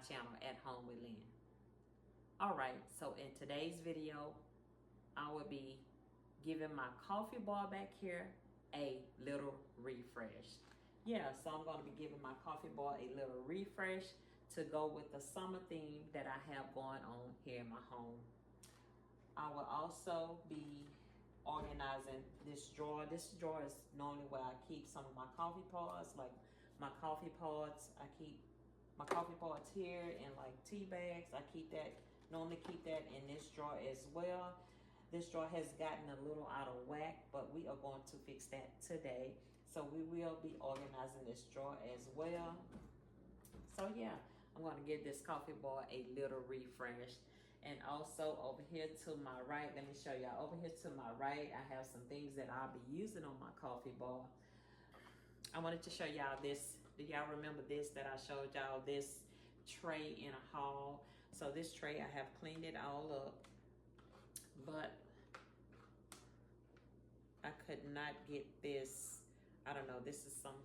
channel At Home with Lynn. Alright, so in today's video, I will be giving my coffee bar back here a little refresh. Yeah, so I'm going to be giving my coffee bar a little refresh to go with the summer theme that I have going on here in my home. I will also be organizing this drawer. This drawer is normally where I keep some of my coffee pods, like my coffee pods. I keep my coffee pods here and like tea bags. I normally keep that in this drawer as well. This drawer has gotten a little out of whack, but we are going to fix that today. So we will be organizing this drawer as well. So yeah, I'm going to give this coffee bar a little refresh. And also over here to my right, let me show y'all. Over here to my right, I have some things that I'll be using on my coffee bar. I wanted to show y'all this. Do y'all remember this that I showed y'all? This tray in a haul. So this tray, I have cleaned it all up, but I could not get this. I don't know, this is some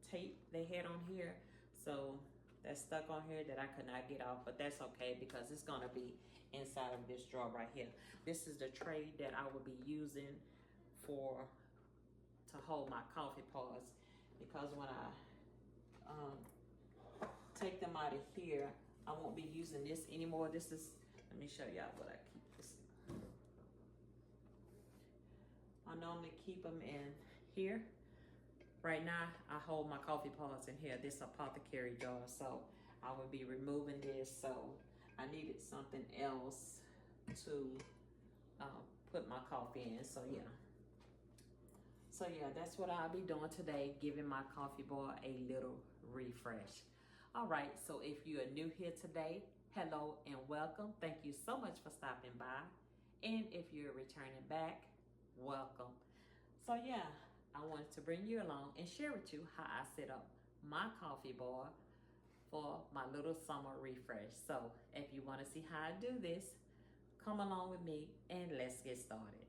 tape they had on here. So that's stuck on here that I could not get off, but that's okay because it's gonna be inside of this drawer right here. This is the tray that I will be using to hold my coffee pods, because when I take them out of here, I won't be using this anymore. This is, let me show y'all what I keep this in. I normally keep them in here. Right now, I hold my coffee pods in here. This apothecary jar, so I will be removing this. So I needed something else to put my coffee in. So yeah. So yeah, that's what I'll be doing today, giving my coffee bar a little refresh. All right, so if you are new here today, hello and welcome. Thank you so much for stopping by. And if you're returning back, welcome. So yeah, I wanted to bring you along and share with you how I set up my coffee bar for my little summer refresh. So if you want to see how I do this, come along with me and let's get started.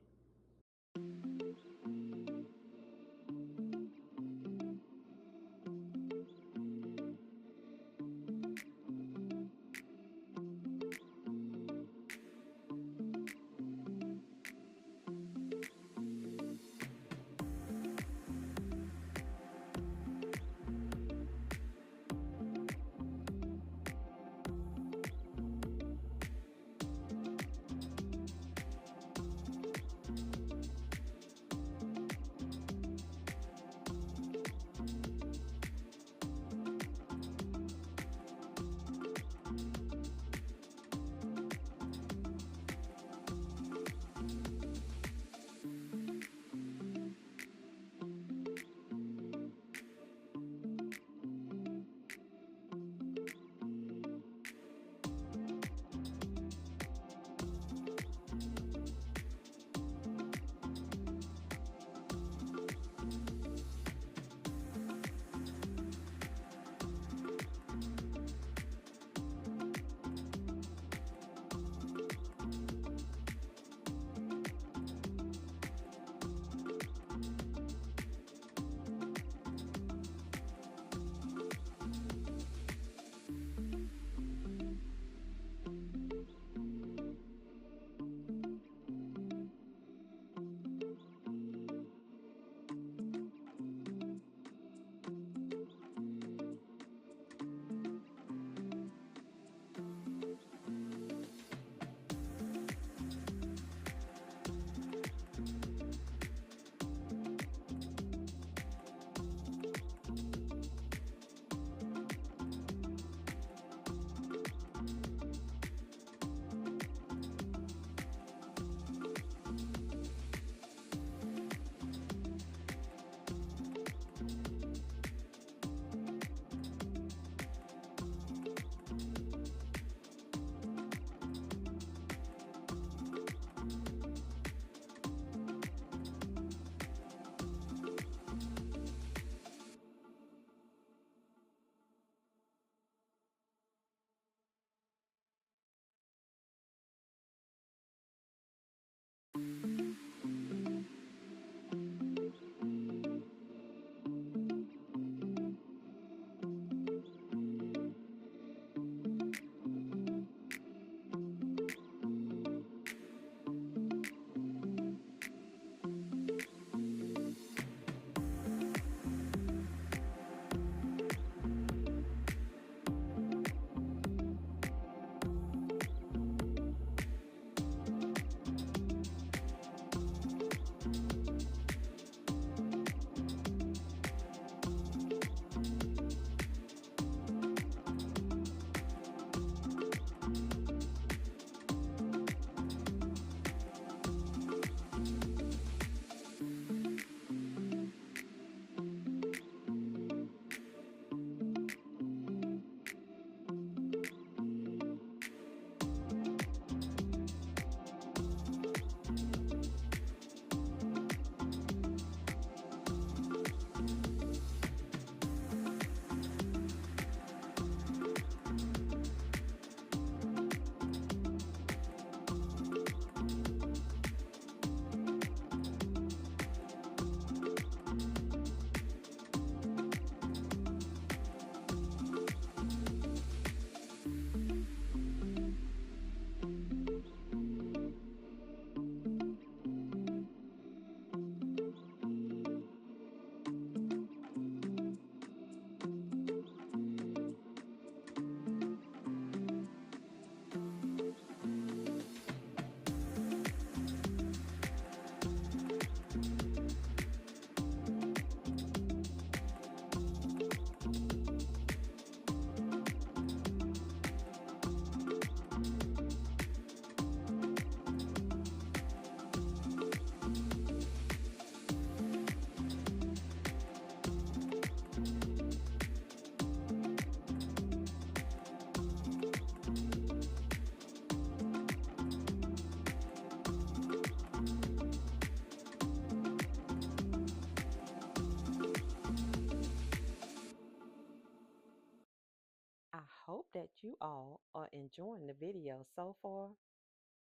that you all are enjoying the video so far,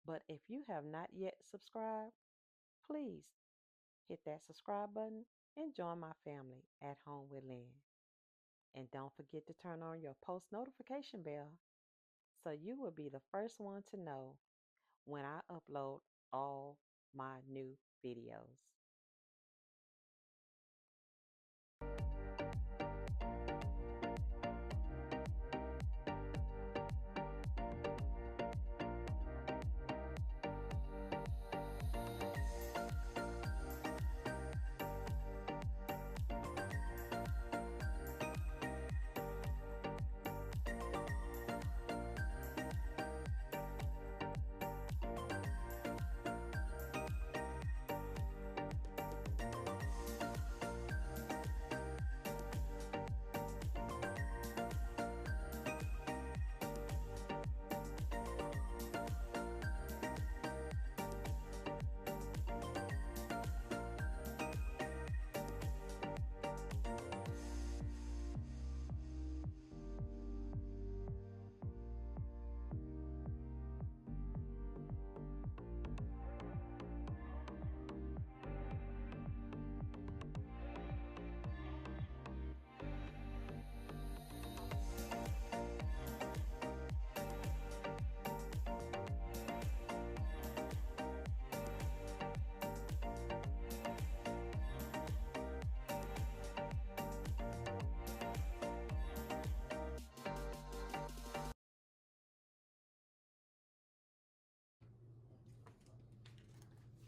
but if you have not yet subscribed, please hit that subscribe button and join my family at Home with Lynn. And don't forget to turn on your post notification bell so you will be the first one to know when I upload all my new videos.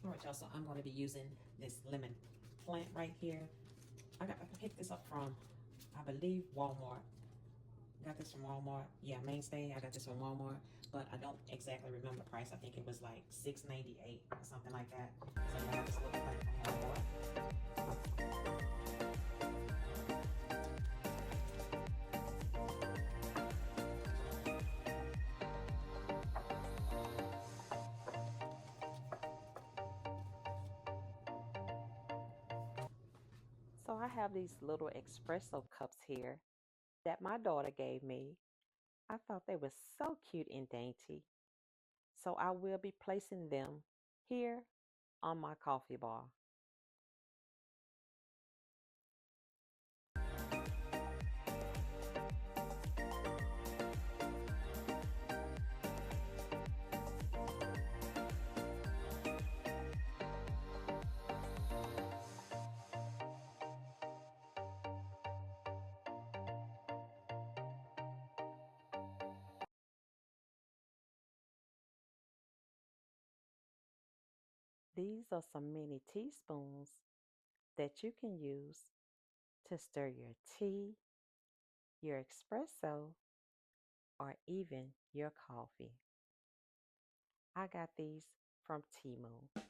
All right, y'all, so I'm going to be using this lemon plant right here. I picked this up from, I believe, Walmart. Got this from Walmart. Yeah, Mainstay. I got this from Walmart, but I don't exactly remember the price. I think it was like $6.98 or something like that. So I got this little plant from Walmart. So I have these little espresso cups here that my daughter gave me. I thought they were so cute and dainty. So I will be placing them here on my coffee bar. These are some mini teaspoons that you can use to stir your tea, your espresso, or even your coffee. I got these from Temu.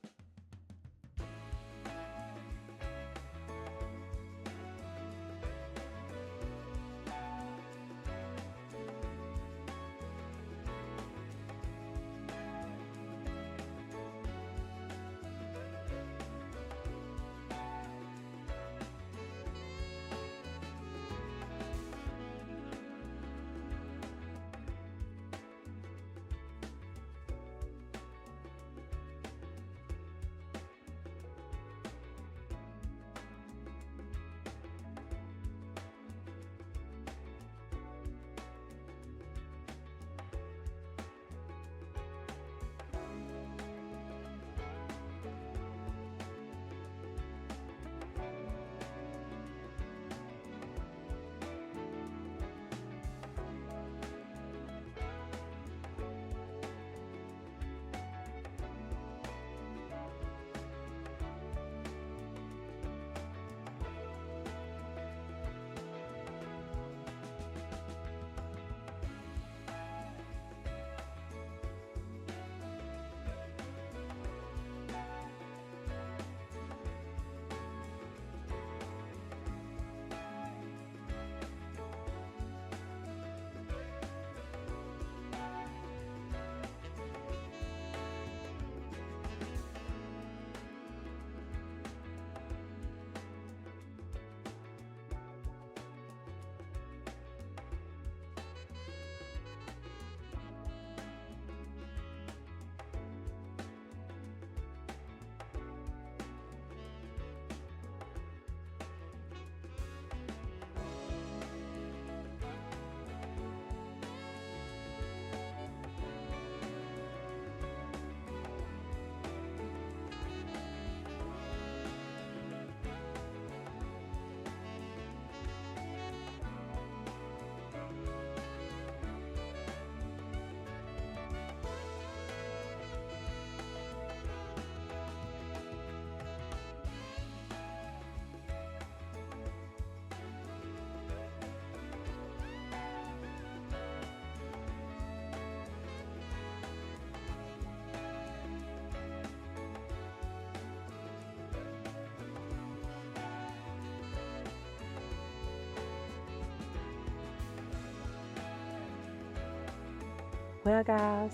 Well, guys,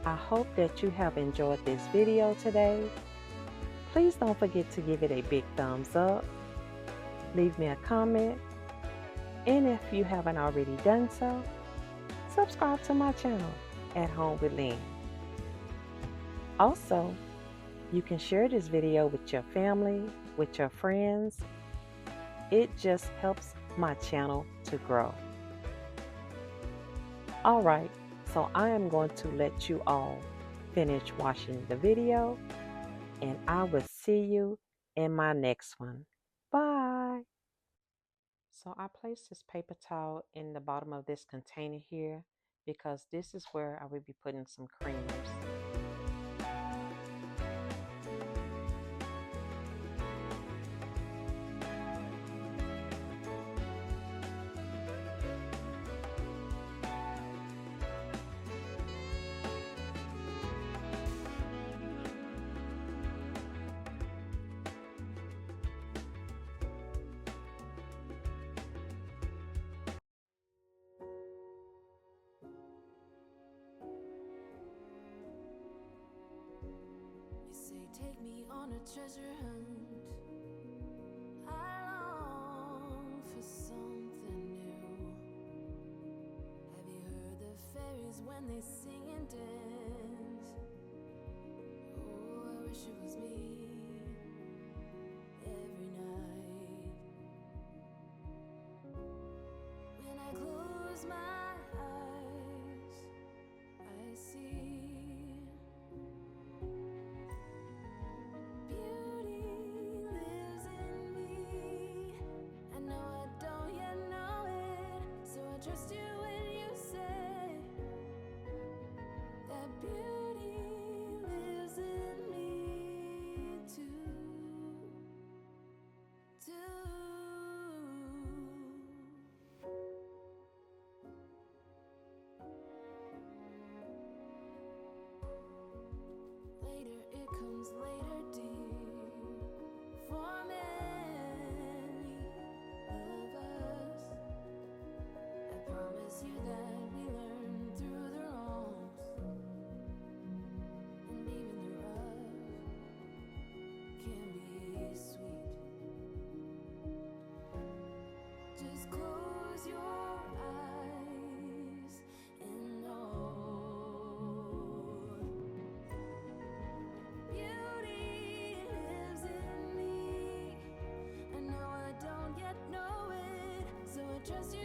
I hope that you have enjoyed this video today. Please don't forget to give it a big thumbs up, leave me a comment, and if you haven't already done so, subscribe to my channel, At Home with Lynn. Also, you can share this video with your family, with your friends. It just helps my channel to grow. Alright, so I am going to let you all finish watching the video, and I will see you in my next one. Bye! So I placed this paper towel in the bottom of this container here because this is where I will be putting some creamers. Take me on a treasure hunt. I long for something new. Have you heard the fairies when they sing and dance? Oh, I wish it was me every night. When I close my eyes, I see trust you when you say that beauty lives in me too. Later it comes later, dear, for many of us. I promise you that we learn through the wrongs, and even the rough can be sweet. Just close your eyes and know beauty lives in me. I know I don't yet know it, so I trust you.